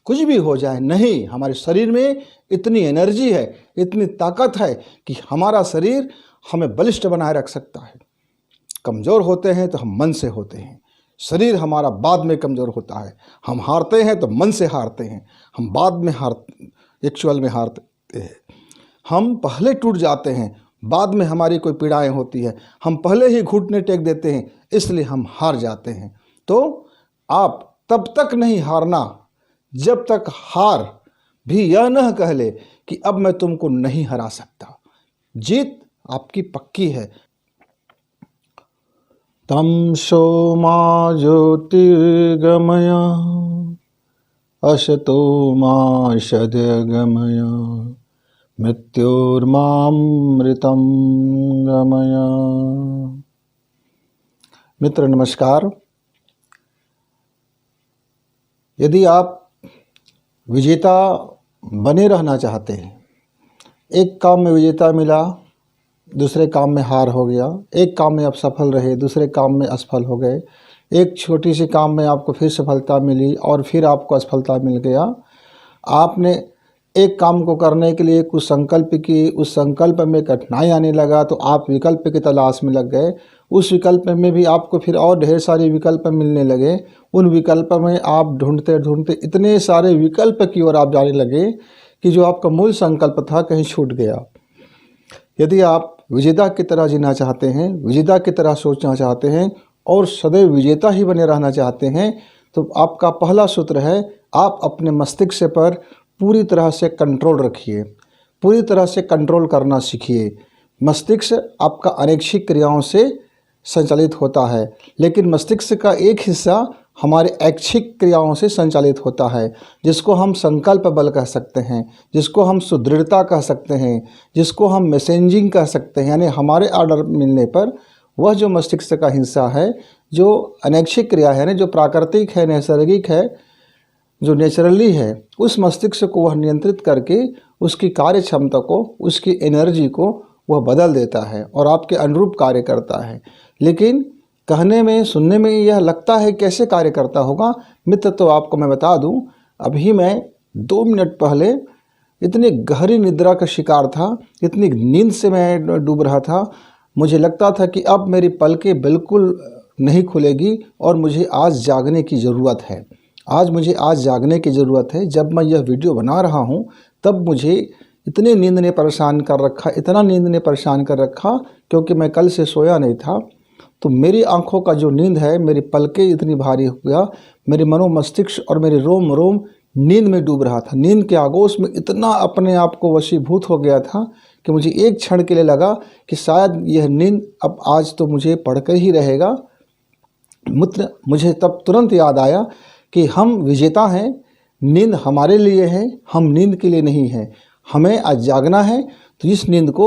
कुछ भी हो जाए, नहीं, हमारे शरीर में इतनी एनर्जी है, इतनी ताकत है कि हमारा शरीर हमें बलिष्ठ बनाए रख सकता है। कमज़ोर होते हैं तो हम मन से होते हैं, शरीर हमारा बाद में कमज़ोर होता है। हम हारते हैं तो मन से हारते हैं, हम बाद में एक्चुअल में हारते हैं। हम पहले टूट जाते हैं, बाद में हमारी कोई पीड़ाएं होती है, हम पहले ही घुटने टेक देते हैं, इसलिए हम हार जाते हैं। तो आप तब तक नहीं हारना जब तक हार भी यह न कह ले कि अब मैं तुमको नहीं हरा सकता। जीत आपकी पक्की है। तमसो मा ज्योतिर्गमय असतो मा सद्गमय मृत्योर्मामृतं गमय। मित्र नमस्कार। यदि आप विजेता बने रहना चाहते हैं, एक काम में विजेता मिला, दूसरे काम में हार हो गया, एक काम में आप सफल रहे, दूसरे काम में असफल हो गए, एक छोटी सी काम में आपको फिर सफलता मिली और फिर आपको असफलता मिल गया। आपने एक काम को करने के लिए कुछ संकल्प की, उस संकल्प में कठिनाई आने लगा तो आप विकल्प की तलाश में लग गए। उस विकल्प में भी आपको फिर और ढेर सारे विकल्प मिलने लगे। उन विकल्प में आप ढूंढते ढूंढते इतने सारे विकल्प की ओर आप जाने लगे कि जो आपका मूल संकल्प था कहीं छूट गया। यदि आप विजेता की तरह जीना चाहते हैं, विजेता की तरह सोचना चाहते हैं और सदैव विजेता ही बने रहना चाहते हैं, तो आपका पहला सूत्र है, आप अपने मस्तिष्क पर पूरी तरह से कंट्रोल रखिए, पूरी तरह से कंट्रोल करना सीखिए। मस्तिष्क आपका अनैच्छिक क्रियाओं से संचालित होता है, लेकिन मस्तिष्क का एक हिस्सा हमारे ऐच्छिक क्रियाओं से संचालित होता है, जिसको हम संकल्प बल कह सकते हैं, जिसको हम सुदृढ़ता कह सकते हैं, जिसको हम मैसेंजिंग कह सकते हैं। यानी हमारे ऑर्डर मिलने पर वह जो मस्तिष्क का हिस्सा है, जो अनैच्छिक क्रिया है ना, जो प्राकृतिक है, नैसर्गिक है, जो नेचुरली है, उस मस्तिष्क को वह नियंत्रित करके उसकी कार्य क्षमता को, उसकी एनर्जी को वह बदल देता है और आपके अनुरूप कार्य करता है। लेकिन कहने में, सुनने में यह लगता है कैसे कार्य करता होगा। मित्र, तो आपको मैं बता दूं, अभी मैं 2 मिनट पहले इतनी गहरी निद्रा का शिकार था, इतनी नींद से मैं डूब रहा था, मुझे लगता था कि अब मेरी पलकें बिल्कुल नहीं खुलेगी और मुझे आज जागने की ज़रूरत है। आज जागने की ज़रूरत है। जब मैं यह वीडियो बना रहा हूँ तब मुझे इतनी नींद ने परेशान कर रखा, इतना नींद ने परेशान कर रखा, क्योंकि मैं कल से सोया नहीं था। तो मेरी आंखों का जो नींद है, मेरी पलकें इतनी भारी हो गया, मेरे मनोमस्तिष्क और मेरे रोम रोम नींद में डूब रहा था। नींद के आगोश में इतना अपने आप को वशीभूत हो गया था कि मुझे एक क्षण के लिए लगा कि शायद यह नींद अब आज तो मुझे पड़कर ही रहेगा। मित्र, मुझे तब तुरंत याद आया कि हम विजेता हैं, नींद हमारे लिए है, हम नींद के लिए नहीं हैं। हमें आज जागना है तो इस नींद को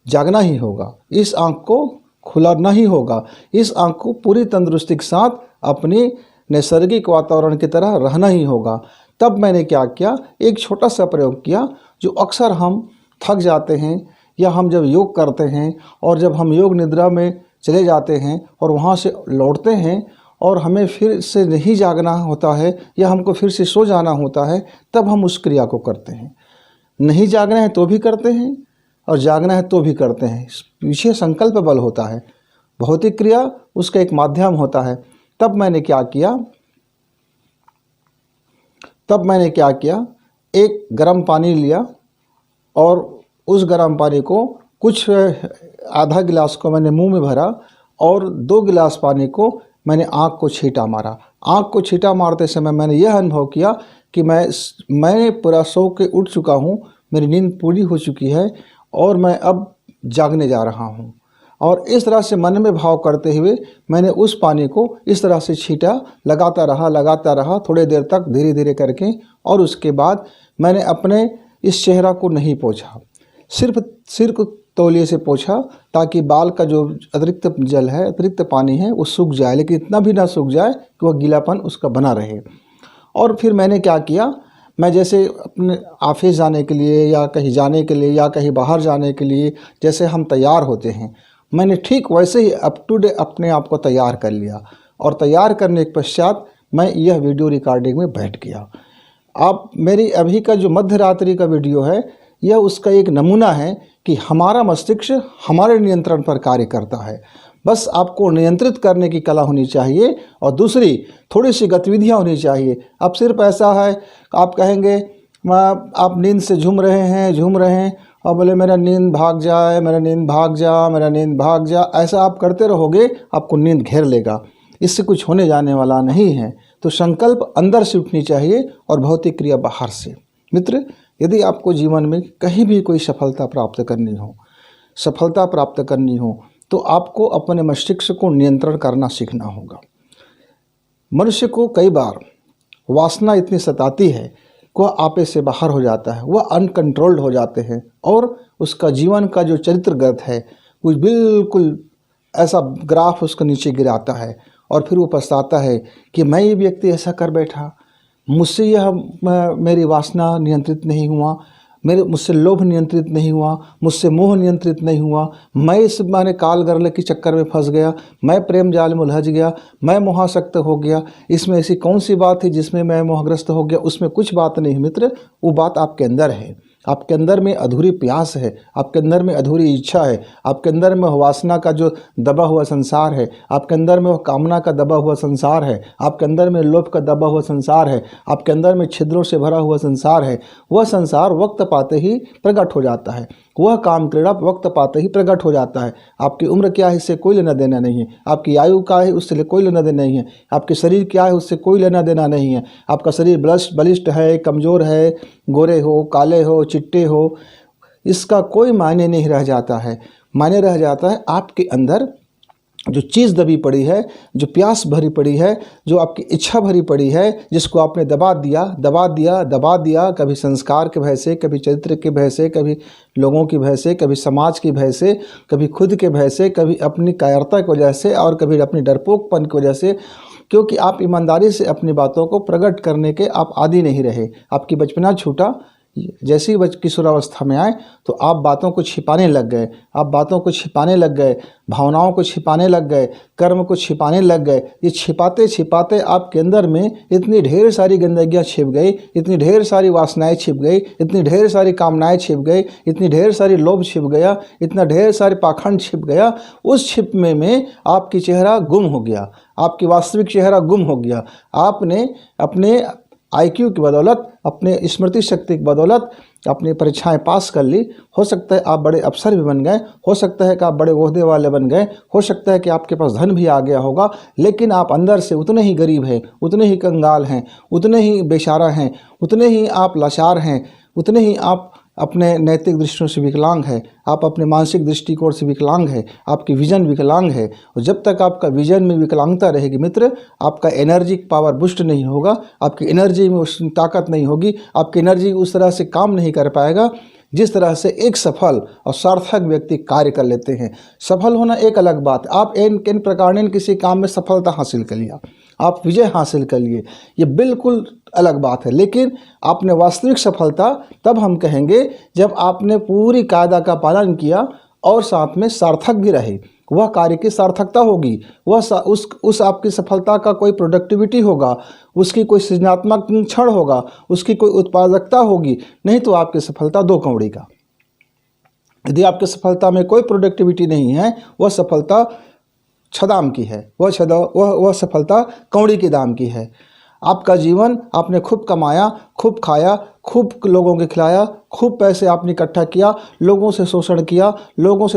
जागना ही होगा, इस आँख को खुलाना ही होगा, इस आँख को पूरी तंदुरुस्ती के साथ अपने नैसर्गिक वातावरण की तरह रहना ही होगा। तब मैंने क्या किया, एक छोटा सा प्रयोग किया, जो अक्सर हम थक जाते हैं या हम जब योग करते हैं और जब हम योग निद्रा में चले जाते हैं और वहाँ से लौटते हैं और हमें फिर से नहीं जागना होता है या हमको फिर से सो जाना होता है, तब हम उस क्रिया को करते हैं। नहीं जागना है तो भी करते हैं और जागना है तो भी करते हैं। पीछे संकल्प बल होता है, भौतिक क्रिया उसका एक माध्यम होता है। तब मैंने क्या किया, एक गर्म पानी लिया और उस गर्म पानी को कुछ आधा गिलास को मैंने मुंह में भरा और 2 गिलास पानी को मैंने आँख को छींटा मारा। आँख को छींटा मारते समय मैंने यह अनुभव किया कि मैं पूरा सो के उठ चुका हूँ, मेरी नींद पूरी हो चुकी है और मैं अब जागने जा रहा हूँ। और इस तरह से मन में भाव करते हुए मैंने उस पानी को इस तरह से छींटा, लगाता रहा थोड़ी देर तक, धीरे धीरे करके। और उसके बाद मैंने अपने इस चेहरा को नहीं पोंछा, सिर्फ सिर को तौलिए से पोंछा, ताकि बाल का जो अतिरिक्त जल है, अतिरिक्त पानी है, वो सूख जाए, लेकिन इतना भी ना सूख जाए कि वह गीलापन उसका बना रहे। और फिर मैंने क्या किया, मैं जैसे अपने ऑफिस जाने के लिए या कहीं जाने के लिए या कहीं बाहर जाने के लिए जैसे हम तैयार होते हैं, मैंने ठीक वैसे ही अप टू डे अपने आप को तैयार कर लिया। और तैयार करने के पश्चात मैं यह वीडियो रिकॉर्डिंग में बैठ गया। आप मेरी अभी का जो मध्य रात्रि का वीडियो है, यह उसका एक नमूना है कि हमारा मस्तिष्क हमारे नियंत्रण पर कार्य करता है। बस आपको नियंत्रित करने की कला होनी चाहिए और दूसरी थोड़ी सी गतिविधियाँ होनी चाहिए। अब सिर्फ ऐसा है, आप कहेंगे आप नींद से झूम रहे हैं और बोले मेरा नींद भाग जाए, मेरा नींद भाग जा, मेरा नींद भाग जा, ऐसा आप करते रहोगे, आपको नींद घेर लेगा। इससे कुछ होने जाने वाला नहीं है। तो संकल्प अंदर से उठनी चाहिए और भौतिक क्रिया बाहर से। मित्र, यदि आपको जीवन में कहीं भी कोई सफलता प्राप्त करनी हो तो आपको अपने मस्तिष्क को नियंत्रण करना सीखना होगा। मनुष्य को कई बार वासना इतनी सताती है कि वह आपे से बाहर हो जाता है, वह अनकंट्रोल्ड हो जाते हैं और उसका जीवन का जो चरित्रगत है वो बिल्कुल ऐसा ग्राफ उसको नीचे गिराता है और फिर वो पछताता है कि मैं ये व्यक्ति ऐसा कर बैठा, मुझसे यह मेरी वासना नियंत्रित नहीं हुआ, मुझसे लोभ नियंत्रित नहीं हुआ, मुझसे मोह नियंत्रित नहीं हुआ, मैं इस माने काल गरले के चक्कर में फंस गया, मैं प्रेम जाल में उलझ गया, मैं मोहासक्त हो गया। इसमें ऐसी कौन सी बात है जिसमें मैं मोहग्रस्त हो गया? उसमें कुछ बात नहीं मित्र, वो बात आपके अंदर है। आपके अंदर में अधूरी प्यास है, आपके अंदर में अधूरी इच्छा है, आपके अंदर में वासना का जो दबा हुआ संसार है, आपके अंदर में वह कामना का दबा हुआ संसार है, आपके अंदर में लोभ का दबा हुआ संसार है, आपके अंदर में छिद्रों से भरा हुआ संसार है। वह संसार वक्त पाते ही प्रकट हो जाता है, वह काम क्रीड़ा वक्त पाते ही प्रकट हो जाता है। आपकी उम्र क्या है इससे कोई लेना देना नहीं है, आपकी आयु क्या है उससे कोई लेना देना नहीं है, आपके शरीर क्या है उससे कोई लेना देना नहीं है। आपका शरीर बलिष्ठ है, कमज़ोर है, गोरे हो, काले हो, चिट्टे हो, इसका कोई मायने नहीं रह जाता है। मायने रह जाता है आपके अंदर जो चीज़ दबी पड़ी है, जो प्यास भरी पड़ी है, जो आपकी इच्छा भरी पड़ी है, जिसको आपने दबा दिया, कभी संस्कार के भय से, कभी चरित्र के भय से, कभी लोगों की भय से, कभी समाज की भय से, कभी खुद के भय से, कभी अपनी कायरता की वजह से और कभी अपनी डरपोकपन की वजह से, क्योंकि आप ईमानदारी से अपनी बातों को प्रकट करने के आप आदी नहीं रहे। आपकी बचपना छूटा, जैसे ही किशोरावस्था में आए तो आप बातों को छिपाने लग गए, भावनाओं को छिपाने लग गए, कर्म को छिपाने लग गए। ये छिपाते छिपाते आपके अंदर में इतनी ढेर सारी गंदगियाँ छिप गई, इतनी ढेर सारी वासनाएं छिप गई, इतनी ढेर सारी कामनाएं छिप गई, इतनी ढेर सारी लोभ छिप गया, इतना ढेर सारे पाखंड छिप गया। उस छिपने में आपकी चेहरा गुम हो गया, आपकी वास्तविक चेहरा गुम हो गया। आपने अपने IQ की बदौलत, अपने स्मृति शक्ति की बदौलत अपनी परीक्षाएं पास कर ली। हो सकता है आप बड़े अफसर भी बन गए, हो सकता है कि आप बड़े ओहदे वाले बन गए, हो सकता है कि आपके पास धन भी आ गया होगा, लेकिन आप अंदर से उतने ही गरीब हैं, उतने ही कंगाल हैं, उतने ही बेचारा हैं, उतने ही आप लाचार हैं, उतने ही आप अपने नैतिक दृष्टियों से विकलांग है, आप अपने मानसिक दृष्टिकोण से विकलांग है, आपकी विजन विकलांग है। और जब तक आपका विजन में विकलांगता रहेगी मित्र, आपका एनर्जी पावर बूस्ट नहीं होगा, आपकी एनर्जी में उस ताकत नहीं होगी, आपकी एनर्जी उस तरह से काम नहीं कर पाएगा जिस तरह से एक सफल और सार्थक व्यक्ति कार्य कर लेते हैं। सफल होना एक अलग बात, आप किन प्रकार ने किसी काम में सफलता हासिल कर लिया, आप विजय हासिल कर लिए, ये बिल्कुल अलग बात है। लेकिन आपने वास्तविक सफलता तब हम कहेंगे जब आपने पूरी कायदा का पालन किया और साथ में सार्थक भी रहे। वह कार्य की सार्थकता होगी, वह उस आपकी सफलता का कोई प्रोडक्टिविटी होगा, उसकी कोई सृजनात्मक क्षण होगा, उसकी कोई उत्पादकता होगी। नहीं तो आपकी सफलता दो कौड़ी का। यदि आपकी सफलता में कोई प्रोडक्टिविटी नहीं है, वह सफलता छदाम की है, वह सफलता कौड़ी के दाम की है। आपका जीवन आपने खूब कमाया, खूब खाया, खूब लोगों को खिलाया, खूब पैसे आपने इकट्ठा किया, लोगों से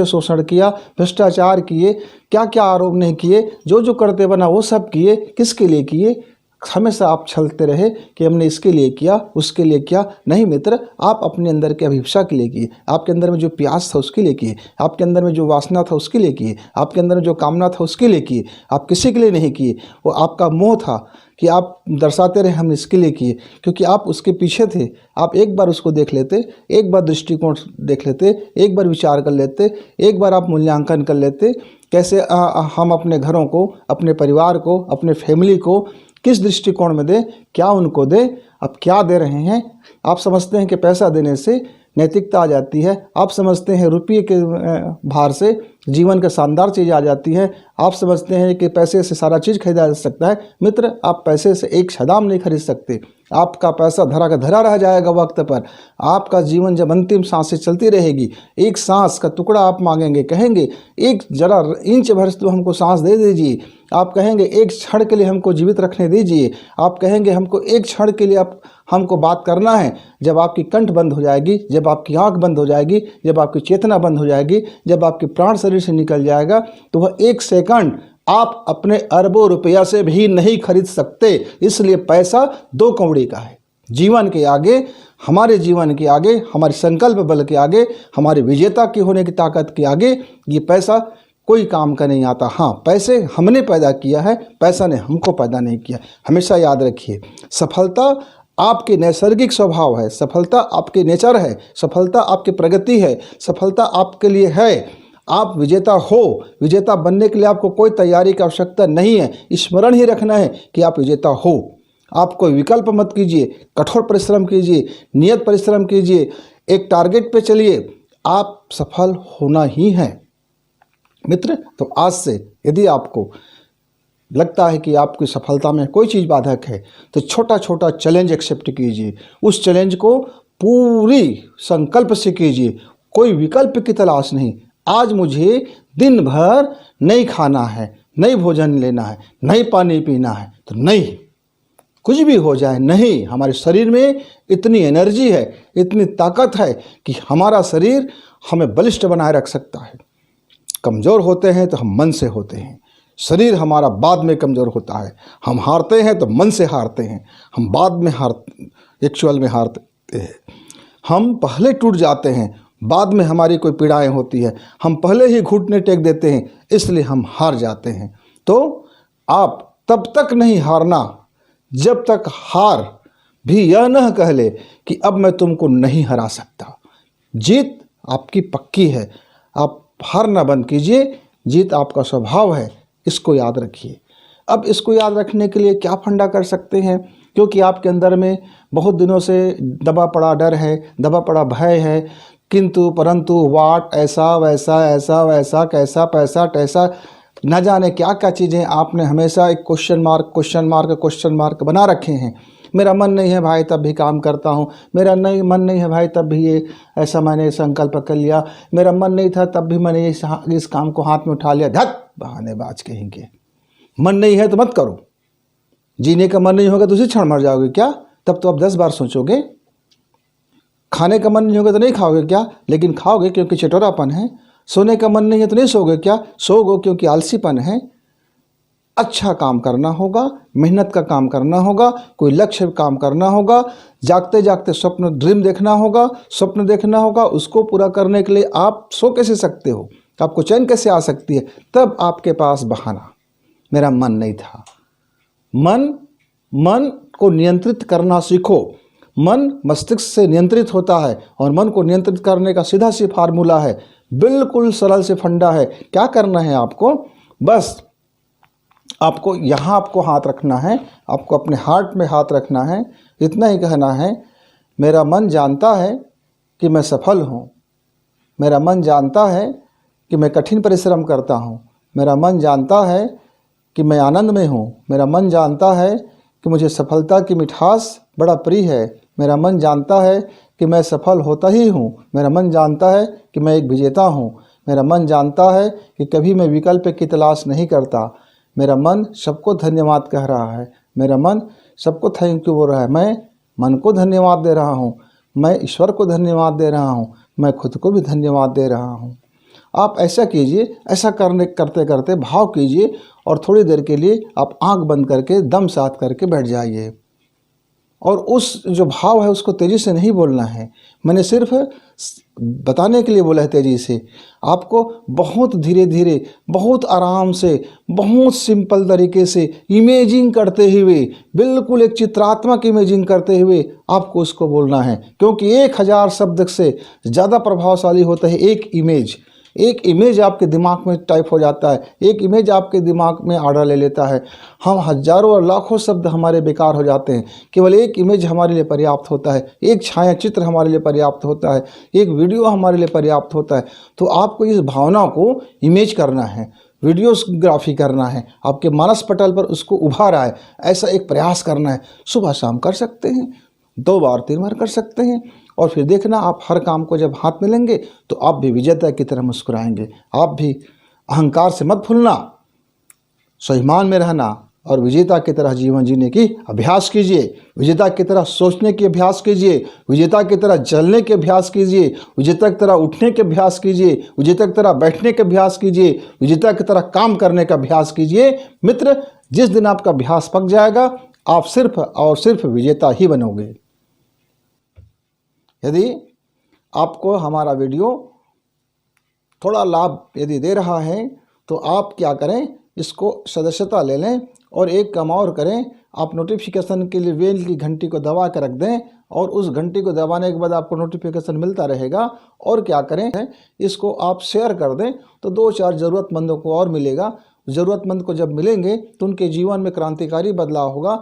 शोषण किया, भ्रष्टाचार किए, क्या क्या आरोप नहीं किए, जो जो करते बना वो सब किए। किसके लिए किए? हमेशा आप छलते रहे कि हमने इसके लिए किया, उसके लिए किया। नहीं मित्र, आप अपने अंदर के अभिप्सा के लिए किए, आपके अंदर में जो प्यास था उसके लिए किए, आपके अंदर में जो वासना था उसके लिए किए, आपके अंदर में जो कामना था उसके लिए किए। आप किसी के लिए नहीं किए, वो आपका मोह था कि आप दर्शाते रहे हमने इसके लिए किए, क्योंकि आप उसके पीछे थे। आप एक बार उसको देख लेते, एक बार दृष्टिकोण देख लेते, एक बार विचार कर लेते, एक बार आप मूल्यांकन कर लेते कैसे हम अपने घरों को, अपने परिवार को, अपने फैमिली को किस दृष्टिकोण में दें, क्या उनको दें, अब क्या दे रहे हैं। आप समझते हैं कि पैसा देने से नैतिकता आ जाती है, आप समझते हैं रुपये के भार से जीवन का शानदार चीज़ आ जाती है, आप समझते हैं कि पैसे से सारा चीज़ खरीदा जा सकता है। मित्र, आप पैसे से एक छदाम नहीं खरीद सकते, आपका पैसा धरा का धरा रह जाएगा वक्त पर। आपका जीवन जब अंतिम सांसें चलती रहेगी, एक सांस का टुकड़ा आप मांगेंगे, कहेंगे एक जरा इंच भर तो हमको सांस दे दीजिए, आप कहेंगे एक क्षण के लिए हमको जीवित रखने दीजिए, आप कहेंगे हमको एक क्षण के लिए आप हमको बात करना है। जब आपकी कंठ बंद हो जाएगी, जब आपकी आंख बंद हो जाएगी, जब आपकी चेतना बंद हो जाएगी, जब आपकी प्राण शरीर से निकल जाएगा, तो वह एक सेकंड आप अपने अरबों रुपया से भी नहीं खरीद सकते। इसलिए पैसा 2 कौड़ी का है। जीवन के आगे, हमारे जीवन के आगे, हमारे संकल्प बल के आगे, हमारे विजेता की होने की ताकत के आगे ये पैसा कोई काम का नहीं आता। हाँ, पैसे हमने पैदा किया है, पैसा ने हमको पैदा नहीं किया। हमेशा याद रखिए, सफलता आपके नैसर्गिक स्वभाव है, सफलता आपके नेचर है, सफलता आपकी प्रगति है, सफलता आपके लिए है। आप विजेता हो। विजेता बनने के लिए आपको कोई तैयारी की आवश्यकता नहीं है। स्मरण ही रखना है कि आप विजेता हो। आप कोई विकल्प मत कीजिए, कठोर परिश्रम कीजिए, नियत परिश्रम कीजिए, एक टारगेट पे चलिए, आप सफल होना ही है मित्र। तो आज से यदि आपको लगता है कि आपकी सफलता में कोई चीज़ बाधक है, तो छोटा छोटा चैलेंज एक्सेप्ट कीजिए। उस चैलेंज को पूरी संकल्प से कीजिए, कोई विकल्प की तलाश नहीं। आज मुझे दिन भर नहीं खाना है, नहीं भोजन लेना है, नहीं पानी पीना है, तो नहीं, कुछ भी हो जाए नहीं। हमारे शरीर में इतनी एनर्जी है, इतनी ताकत है कि हमारा शरीर हमें बलिष्ठ बनाए रख सकता है। कमज़ोर होते हैं तो हम मन से होते हैं, शरीर हमारा बाद में कमज़ोर होता है। हम हारते हैं तो मन से हारते हैं, हम बाद में एक्चुअल में हारते हैं। हम पहले टूट जाते हैं, बाद में हमारी कोई पीड़ाएं होती है। हम पहले ही घुटने टेक देते हैं, इसलिए हम हार जाते हैं। तो आप तब तक नहीं हारना जब तक हार भी यह न कह ले कि अब मैं तुमको नहीं हरा सकता। जीत आपकी पक्की है, आप हारना बंद कीजिए। जीत आपका स्वभाव है, इसको याद रखिए। अब इसको याद रखने के लिए क्या फंडा कर सकते हैं, क्योंकि आपके अंदर में बहुत दिनों से दबा पड़ा डर है, दबा पड़ा भय है, किंतु परंतु वाट, ऐसा वैसा, ऐसा वैसा, कैसा पैसा टैसा, न जाने क्या क्या चीज़ें आपने हमेशा एक क्वेश्चन मार्क बना रखे हैं। मेरा मन नहीं है भाई तब भी काम करता हूँ, मेरा नहीं मन नहीं है भाई तब भी ये ऐसा मैंने संकल्प कर लिया, मेरा मन नहीं था तब भी मैंने इस काम को हाथ में उठा लिया। धत बहानेबाज कहेंगे। मन नहीं है तो मत करो। जीने का मन नहीं होगा तो उसी क्षण मर जाओगे क्या? तब तो आप 10 बार सोचोगे। खाने का मन नहीं होगा तो नहीं खाओगे क्या? लेकिन खाओगे क्योंकि चटोरापन है। सोने का मन नहीं है तो नहीं सोओगे क्या? सोओगे क्योंकि आलसीपन है। अच्छा काम करना होगा, मेहनत का काम करना होगा, कोई लक्ष्य काम करना होगा, जागते जागते स्वप्न ड्रीम देखना होगा, स्वप्न देखना होगा। उसको पूरा करने के लिए आप सो कैसे सकते हो? आपको चैन कैसे आ सकती है? तब आपके पास बहाना, मेरा मन नहीं था। मन को नियंत्रित करना सीखो। मन मस्तिष्क से नियंत्रित होता है और मन को नियंत्रित करने का सीधा सी फार्मूला है, बिल्कुल सरल से फंडा है। क्या करना है आपको? बस आपको यहाँ आपको हाथ रखना है, आपको अपने हार्ट में हाथ रखना है। इतना ही कहना है, मेरा मन जानता है कि मैं सफल हूँ, मेरा मन जानता है कि मैं कठिन परिश्रम करता हूँ, मेरा मन जानता है कि मैं आनंद में हूँ, मेरा मन जानता है कि मुझे सफलता की मिठास बड़ा प्रिय है, मेरा मन जानता है कि मैं सफल होता ही हूँ, मेरा मन जानता है कि मैं एक विजेता हूँ, मेरा मन जानता है कि कभी मैं विकल्प की तलाश नहीं करता, मेरा मन सबको धन्यवाद कह रहा है, मेरा मन सबको थैंक यू बोल रहा है। मैं मन को धन्यवाद दे रहा हूँ, मैं ईश्वर को धन्यवाद दे रहा हूँ, मैं खुद को भी धन्यवाद दे रहा हूँ। आप ऐसा कीजिए, ऐसा करते करते भाव कीजिए और थोड़ी देर के लिए आप आंख बंद करके दम साध करके बैठ जाइए। और उस जो भाव है उसको तेज़ी से नहीं बोलना है, मैंने सिर्फ बताने के लिए बोला है तेज़ी से। आपको बहुत धीरे धीरे, बहुत आराम से, बहुत सिंपल तरीके से इमेजिंग करते हुए, बिल्कुल एक चित्रात्मक इमेजिंग करते हुए आपको उसको बोलना है, क्योंकि 1000 शब्द से ज़्यादा प्रभावशाली होता है एक इमेज। एक इमेज आपके दिमाग में टाइप हो जाता है, एक इमेज आपके दिमाग में आर्डर ले लेता है। हम हजारों और लाखों शब्द हमारे बेकार हो जाते हैं, केवल एक इमेज हमारे लिए पर्याप्त होता है, एक छाया चित्र हमारे लिए पर्याप्त होता है, एक वीडियो हमारे लिए पर्याप्त होता है। तो आपको इस भावना को इमेज करना है, वीडियोग्राफी करना है, आपके मानस पटल पर उसको उभारा है, ऐसा एक प्रयास करना है। सुबह शाम कर सकते हैं, 2 बार 3 बार कर सकते हैं। और फिर देखना आप हर काम को जब हाथ में लेंगे तो आप भी विजेता की तरह मुस्कुराएंगे। आप भी अहंकार से मत भूलना, स्वाभिमान में रहना और विजेता की तरह जीवन जीने की अभ्यास कीजिए। विजेता की तरह सोचने की अभ्यास कीजिए, विजेता की तरह चलने के अभ्यास कीजिए, विजेता की तरह उठने के अभ्यास कीजिए, विजेता की तरह बैठने के अभ्यास कीजिए, विजेता की तरह काम करने का अभ्यास कीजिए। मित्र, जिस दिन आपका अभ्यास पक जाएगा आप सिर्फ और सिर्फ विजेता ही बनोगे। यदि आपको हमारा वीडियो थोड़ा लाभ यदि दे रहा है तो आप क्या करें, इसको सदस्यता ले लें। और एक काम और करें, आप नोटिफिकेशन के लिए बेल की घंटी को दबा कर रख दें और उस घंटी को दबाने के बाद आपको नोटिफिकेशन मिलता रहेगा। और क्या करें, इसको आप शेयर कर दें तो 2-4 ज़रूरतमंदों को और मिलेगा। ज़रूरतमंद को जब मिलेंगे तो उनके जीवन में क्रांतिकारी बदलाव होगा।